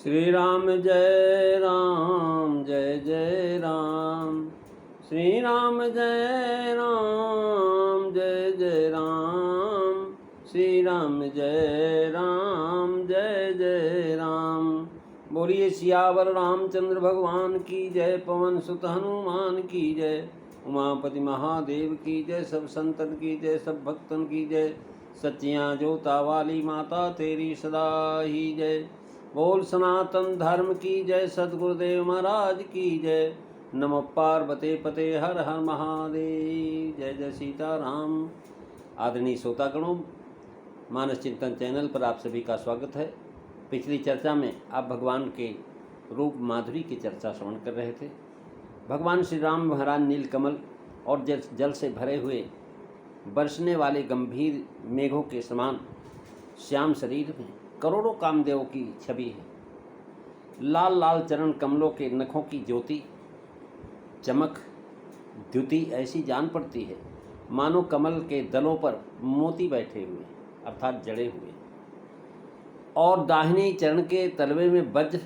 श्री राम जय राम जय जय राम। श्री राम जय राम जय जय राम। श्री राम जय राम जय जय राम। बोलिए सियावर रामचंद्र भगवान की जय। पवन सुत हनुमान की जय। उमापति महादेव की जय। सब संतन की जय, सब भक्तन की जय। सच्चियाँ जोता वाली माता तेरी सदा ही जय। बोल सनातन धर्म की जय। सद्गुरुदेव महाराज की जय। नमः पार्वते पते हर हर महादेव। जय जय सीताराम। आदरणीय श्रोतागणों, मानस चिंतन चैनल पर आप सभी का स्वागत है। पिछली चर्चा में आप भगवान के रूप माधुरी की चर्चा श्रवण कर रहे थे। भगवान श्री राम महाराज नीलकमल और जल से भरे हुए बरसने वाले गंभीर मेघों के समान श्याम शरीर में करोड़ों कामदेवों की छवि है। लाल लाल चरण कमलों के नखों की ज्योति चमक द्युति ऐसी जान पड़ती है मानो कमल के दलों पर मोती बैठे हुए अर्थात जड़े हुए, और दाहिने चरण के तलवे में वज्र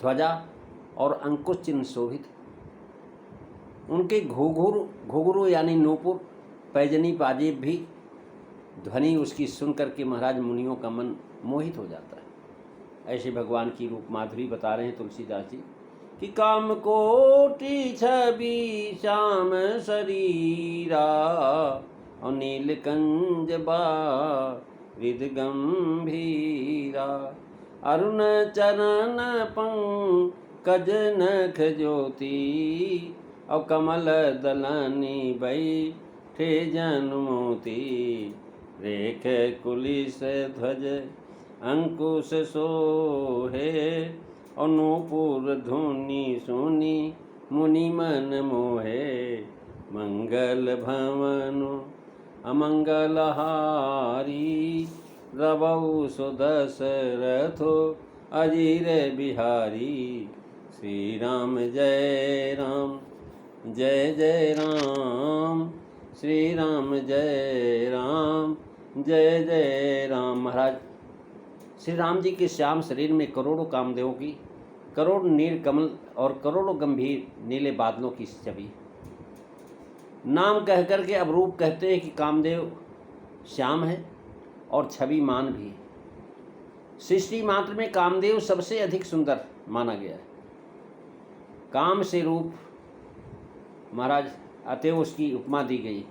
ध्वजा और अंकुश चिन्ह शोभित। उनके घुघरू यानी नूपुर पैजनी पाजेब भी ध्वनि उसकी सुन करके महाराज मुनियों का मन मोहित हो जाता है। ऐसे भगवान की रूप माधुरी बता रहे हैं तुलसीदास जी कि काम कोटि छवि श्याम शरीरा और नीलकंज बारिद गंभीरा। अरुण चरण पंकज नख ज्योति और कमल दलनी बैठे जनमोती। रेख कुलिस ध्वज अंकुश सोहे और नूपुर धुनि सुनी मुनि मन मोहे। मंगल भवनु अमंगल हारी रवौ सुदशरथो अजीर बिहारी। श्री राम जय राम जय जय राम। श्री राम जय राम जय जय राम। महाराज श्री राम जी के श्याम शरीर में करोड़ों कामदेवों की, करोड़ नील कमल और करोड़ों गंभीर नीले बादलों की छवि। नाम कह कर के अब रूप कहते हैं कि कामदेव श्याम है और छवि मान भी है। सृष्टि मात्र में कामदेव सबसे अधिक सुंदर माना गया है। काम से रूप महाराज अतएव उसकी उपमा दी गई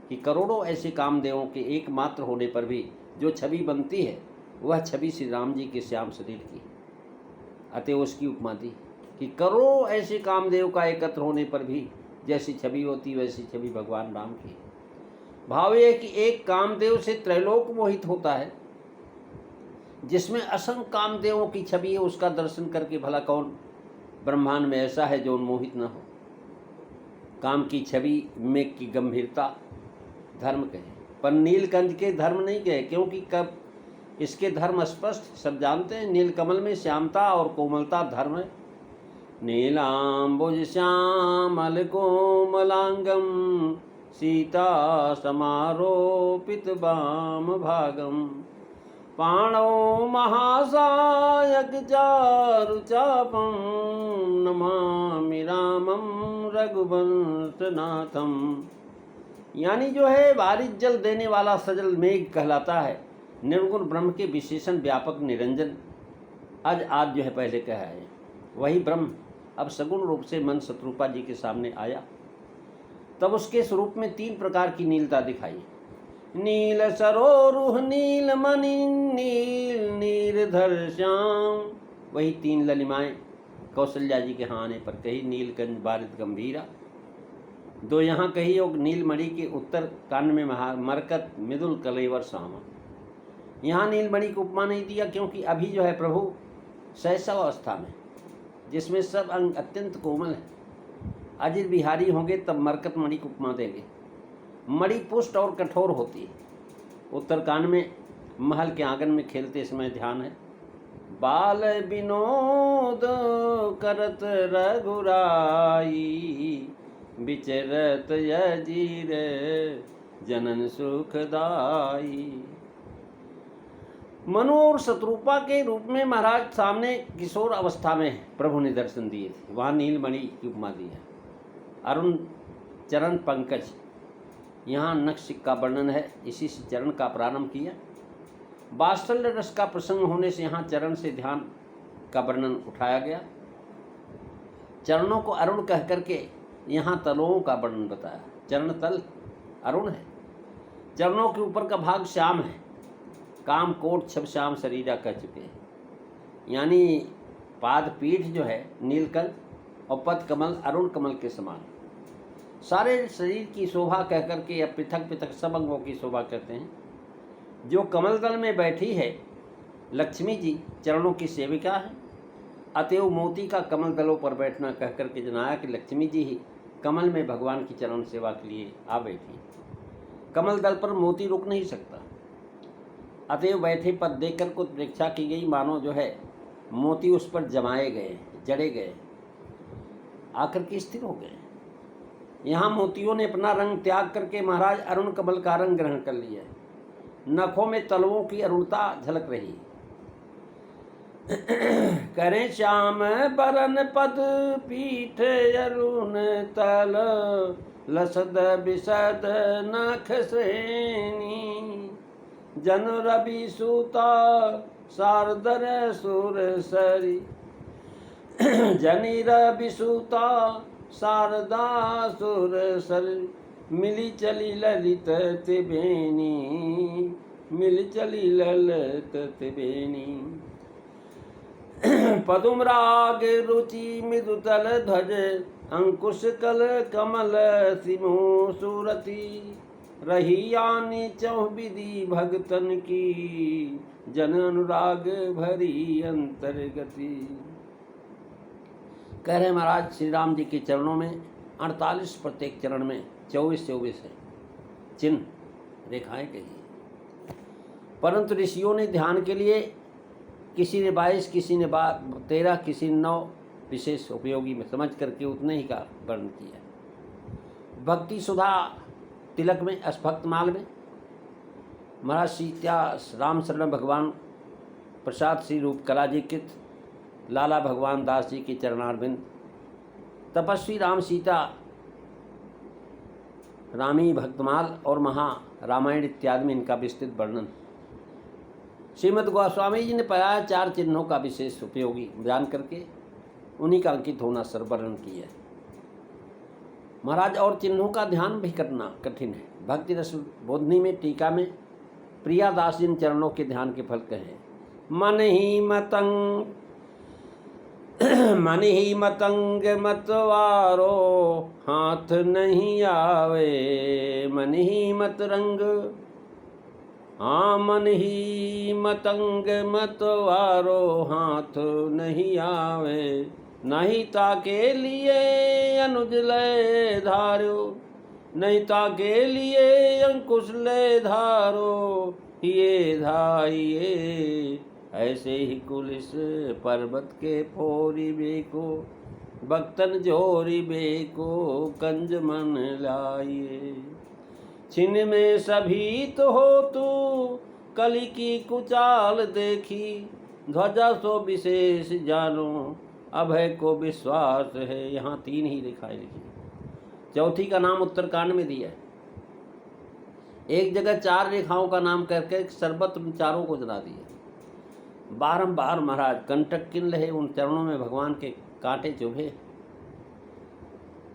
कि करोड़ों ऐसे कामदेवों के एकमात्र होने पर भी जो छवि बनती है वह छवि श्री राम जी के श्याम शरीर की। अतएव उसकी उपमा दी कि करोड़ों ऐसे कामदेव का एकत्र होने पर भी जैसी छवि होती वैसी छवि भगवान राम की। भाव यह कि एक कामदेव से त्रैलोक मोहित होता है। जिसमें असंख्य कामदेवों की छवि है उसका दर्शन करके भला कौन ब्रह्मांड में ऐसा है जो उन्मोहित न हो। काम की छवि में की गंभीरता धर्म कहे, पर नीलकंठ के धर्म नहीं कहे, क्योंकि कब इसके धर्म स्पष्ट सब जानते हैं। नीलकमल में श्यामता और कोमलता धर्म है। नीलांबुज श्यामल कोमलांगम सीता समारोपित वाम भागम। पाणौ महासायक चारु चापम नमामि रामम रघुवंशनाथम। यानी जो है बारिश जल देने वाला सजल मेघ कहलाता है। निर्गुण ब्रह्म के विशेषण व्यापक निरंजन आज जो है पहले कहा है, वही ब्रह्म अब सगुण रूप से मन शत्रुपा जी के सामने आया। तब उसके स्वरूप में तीन प्रकार की नीलता दिखाई। नील सरोरुह नील मणि नील नीरधर श्याम। वही तीन ललिमाएं कौशल्या जी के यहाँ आने पर कही। नीलकंठ बारिद गंभीरा दो यहाँ कही और नीलमणि के उत्तर कान में मरकत मृदुल कलेवर श्यामा। यहाँ नीलमणि को उपमा नहीं दिया क्योंकि अभी जो है प्रभु शैशव अवस्था में, जिसमें सब अंग अत्यंत कोमल है। अजित बिहारी होंगे तब मरकत मणि को उपमा देंगे। मणि पुष्ट और कठोर होती है। उत्तर कान में महल के आंगन में खेलते समय ध्यान है। बाल विनोद करत रघुराई विचरत यजीर जनन सुखदाई। मनु और शत्रुपा के रूप में महाराज सामने किशोर अवस्था में प्रभु ने दर्शन दिए थे। वहाँ नीलमणि की उपमा दी है। अरुण चरण पंकज, यहाँ नक्श का वर्णन है, इसी से चरण का प्रारंभ किया। वात्सल्य रस का प्रसंग होने से यहाँ चरण से ध्यान का वर्णन उठाया गया। चरणों को अरुण कह करके यहाँ तलों का वर्णन बताया। चरण तल अरुण है, चरणों के ऊपर का भाग श्याम है। काम कोट छब श्याम शरीरा कह चुके हैं, यानी पाद पीठ जो है नीलकंठ और पद कमल अरुण कमल के समान। सारे शरीर की शोभा कह करके या पृथक पृथक सब अंगों की शोभा कहते हैं। जो कमल दल में बैठी है लक्ष्मी जी चरणों की सेविका है, अतएव मोती का कमल दलों पर बैठना कह करके जनाया कि लक्ष्मी जी ही कमल में भगवान की चरण सेवा के लिए आ बैठी। कमल दल पर मोती रुक नहीं सकता, अतएव बैठे पद देकर को परीक्षा की गई, मानो जो है मोती उस पर जमाए गए, जड़े गए, आकर के स्थिर हो गए। यहाँ मोतियों ने अपना रंग त्याग करके महाराज अरुण कमल का रंग ग्रहण कर लिया। नखों में तलवों की अरुणता झलक रही। करें श्याम बरन पद पीठ अरुण तल, लसद बिसद नख श्रेणी, जन रवि सूता शारदर सुर सरी, जनि रवि सूता शारदा सुर सरी, मिली चली ललित त्रिवेणी, मिली चली ललित त्रिवेणी। पदुम राग रुचि मृदुतल ध्वज, अंकुश कल कमल सिमो सूरती, रही यानी चौविधि भगतन की, जन अनुराग भरी अंतर्गति। कह रहे महाराज श्री राम जी के चरणों में 48 प्रत्येक चरण में 24 है चिन्ह रेखाएं कही, परंतु ऋषियों ने ध्यान के लिए किसी ने 22, किसी ने 13, किसी ने 9 विशेष उपयोगी में समझ करके उतने ही का वर्णन किया। भक्ति सुधा तिलक में अष्टभक्तमाल में महाराज सीता राम शरण भगवान प्रसाद श्री रूप कलाजीकृत लाला भगवान दास जी के चरणारविंद, तपस्वी राम सीता रामी भक्तमाल और महा रामायण इत्यादि में इनका विस्तृत वर्णन। श्रीमद् गोस्वामी जी ने पाया 4 चिन्हों का विशेष उपयोगी जान करके उन्हीं का अंकित होना सर्ववर्णन किया। महाराज और चिन्हों का ध्यान भी करना कठिन है। भक्ति रस बोधनी में टीका में प्रियादास जिन चरणों के ध्यान के फल कहे, मन ही मतंग मतवारो, हाथ नहीं आवे मन ही मत रंग, हाँ मन ही मतंग मतवारो, हाथ नहीं आवे, नहीं ताके लिए अनुज लय धारो, नहीं ताके लिए अंकुश लय धारो, ये धाइये ऐसे ही कुलिस पर्वत के फोरी बेको, भक्तन जोरी बेको कंज मन लाइए, छिन में सभी तो हो तू कली की कुचाल देखी, ध्वजा सो विशेष जानो अभय को विश्वास है। यहाँ 3 ही रेखाएं लिखी, चौथी का नाम उत्तरकांड में दिया है। एक जगह 4 रेखाओं का नाम करके सर्वत्र चारों को जना दिया। बारंबार महाराज कंटक किन रहे उन चरणों में भगवान के कांटे चुभे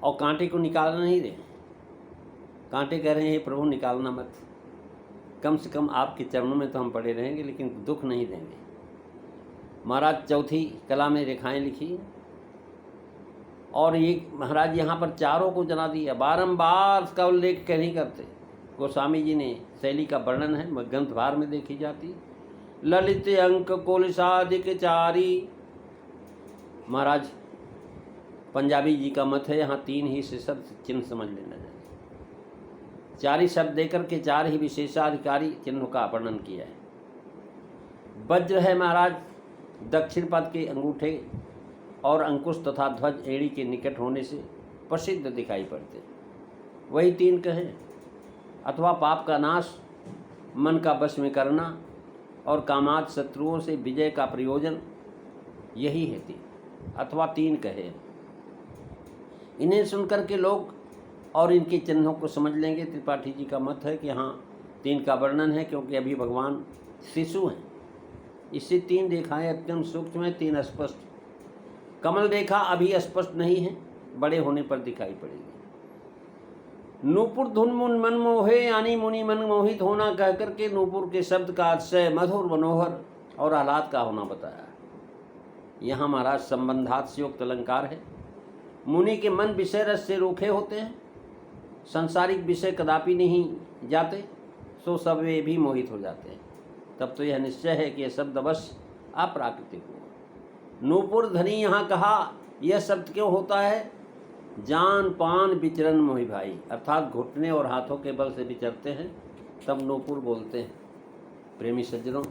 और कांटे को निकालना नहीं दे। कांटे कह रहे हैं प्रभु निकालना मत, कम से कम आपके चरणों में तो हम पड़े रहेंगे लेकिन दुख नहीं देंगे। महाराज चौथी कला में रेखाएं लिखी और ये महाराज यहाँ पर चारों को जना दिया। बारंबार उसका उल्लेख कह नहीं करते। गोस्वामी जी ने शैली का वर्णन है, ग्रंथ भार में देखी जाती। ललित अंक कोलिसादिक चारी, महाराज पंजाबी जी का मत है, यहाँ 3 ही से सब चिन्ह समझ लेना चाहिए। 4 ही शब्द देकर के 4 ही विशेषाधिकारी चिन्हों का वर्णन किया है। वज्र है महाराज दक्षिण पद के अंगूठे और अंकुश तथा ध्वज एड़ी के निकट होने से प्रसिद्ध दिखाई पड़ते। वही 3 कहें, अथवा पाप का नाश, मन का वश में करना और कामात शत्रुओं से विजय का प्रयोजन यही है तीन, अथवा तीन कहे। इन्हें सुनकर के लोग और इनके चिन्हों को समझ लेंगे। त्रिपाठी जी का मत है कि हाँ, तीन का वर्णन है, क्योंकि अभी भगवान शिशु हैं। इससे तीन रेखाएं अत्यंत सूक्ष्म हैं, तीन स्पष्ट। कमल रेखा अभी स्पष्ट नहीं है, बड़े होने पर दिखाई पड़ेगी। नूपुर धुन मुन मन मोहे, यानी मुनि मन मोहित होना कह करके नूपुर के शब्द का आशय मधुर मनोहर और आह्लाद का होना बताया। यहाँ महाराज संबंधात से युक्त अलंकार है। मुनि के मन विषय रस से रूखे होते हैं, सांसारिक विषय कदापि नहीं जाते, सो सब वे भी मोहित हो जाते हैं। तब तो यह निश्चय है कि यह शब्द अवश्य अप्राकृतिक हो। नूपुर धनी यहाँ कहा, यह शब्द क्यों होता है? जान पान विचरण मोहि भाई, अर्थात घुटने और हाथों के बल से विचरते हैं, तब नूपुर बोलते हैं। प्रेमी सज्जनों,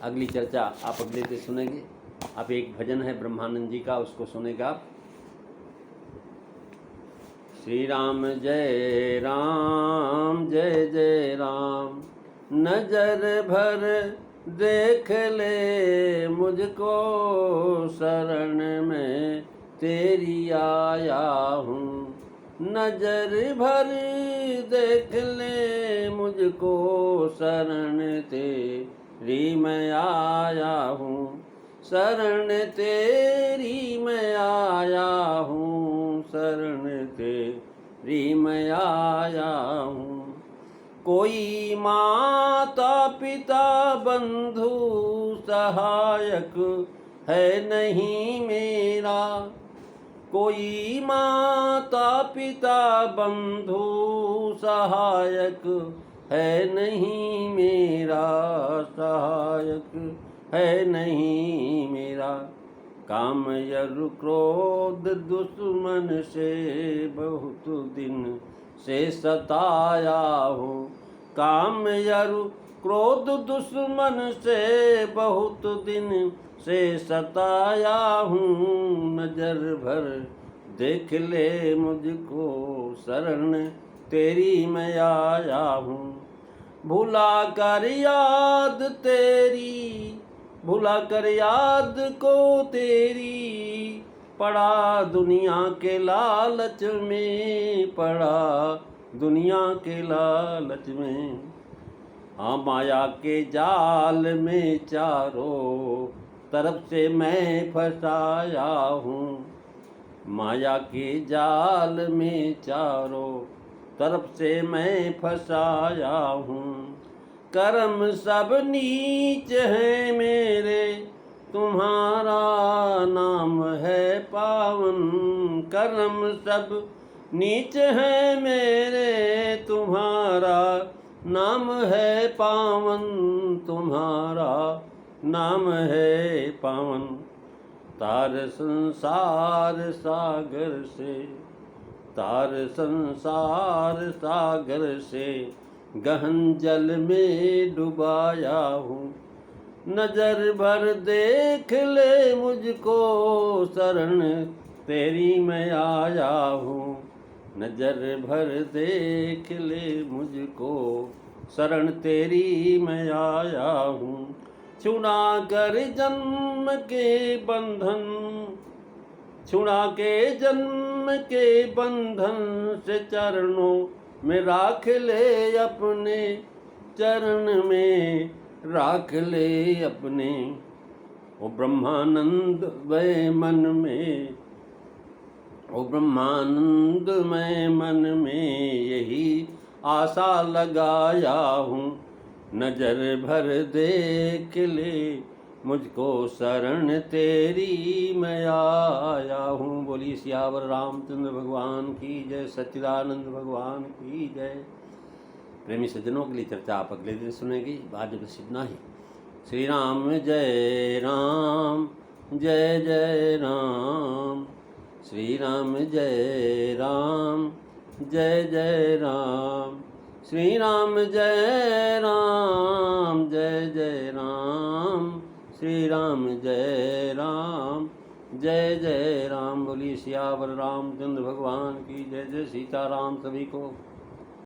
अगली चर्चा आप अगले से सुनेंगे। अब एक भजन है ब्रह्मानंद जी का, उसको सुनेगा आप। श्री राम जय राम जय जय राम, नजर भर देख ले मुझको, शरण में तेरी आया हूँ। नजर भर देख ले मुझको, शरण तेरी मैं आया हूँ। शरण तेरी मैं आया हूँ, शरण तेरी मैं आया हूँ। कोई माता पिता बंधु सहायक है नहीं मेरा, कोई माता पिता बंधु सहायक है नहीं मेरा, सहायक है नहीं मेरा। काम यरु क्रोध दुश्मन से बहुत दिन से सताया हूँ। काम यरु क्रोध दुश्मन से बहुत दिन से सताया हूँ। नजर भर देख ले मुझको, शरण तेरी मैं आया हूँ। भुला कर याद तेरी, भुला कर याद को तेरी, पड़ा दुनिया के लालच में, पड़ा दुनिया के लालच में। हाँ, माया के जाल में चारों तरफ से मैं फंसाया हूँ। माया के जाल में चारों तरफ से मैं फंसाया हूँ। कर्म सब नीच है मेरे, तुम्हारा नाम है पावन। कर्म सब नीच है मेरे, तुम्हारा नाम है पावन, तुम्हारा नाम है पावन। तार संसार सागर से, तार संसार सागर से, गहन जल में डुबाया हूँ। नजर भर देख ले मुझको, शरण तेरी मैं आया हूँ। नजर भर देख ले मुझको, शरण तेरी मैं आया हूँ। छुड़ा कर जन्म के बंधन, छुड़ा के जन्म के बंधन से चरणों में राख ले अपने, चरण में राख ले अपने। ओ ब्रह्मानंद वे मन में, ओ ब्रह्मानंद मैं मन में यही आशा लगाया हूँ। नजर भर देख ले मुझको, शरण तेरी मैं आया हूँ। बोली सियावर रामचंद्र भगवान की जय, सच्चिदानंद भगवान की जय। प्रेमी सज्जनों के लिए चर्चा आप अगले दिन सुनेंगी। आज बस इतना ही। श्री राम जय राम जय जय राम, श्री राम जय राम जय जय राम, श्री राम जय राम जय जय राम, श्री राम जय राम जय जय राम। बोली सियावर रामचंद्र भगवान की जय। जय सीताराम सभी को।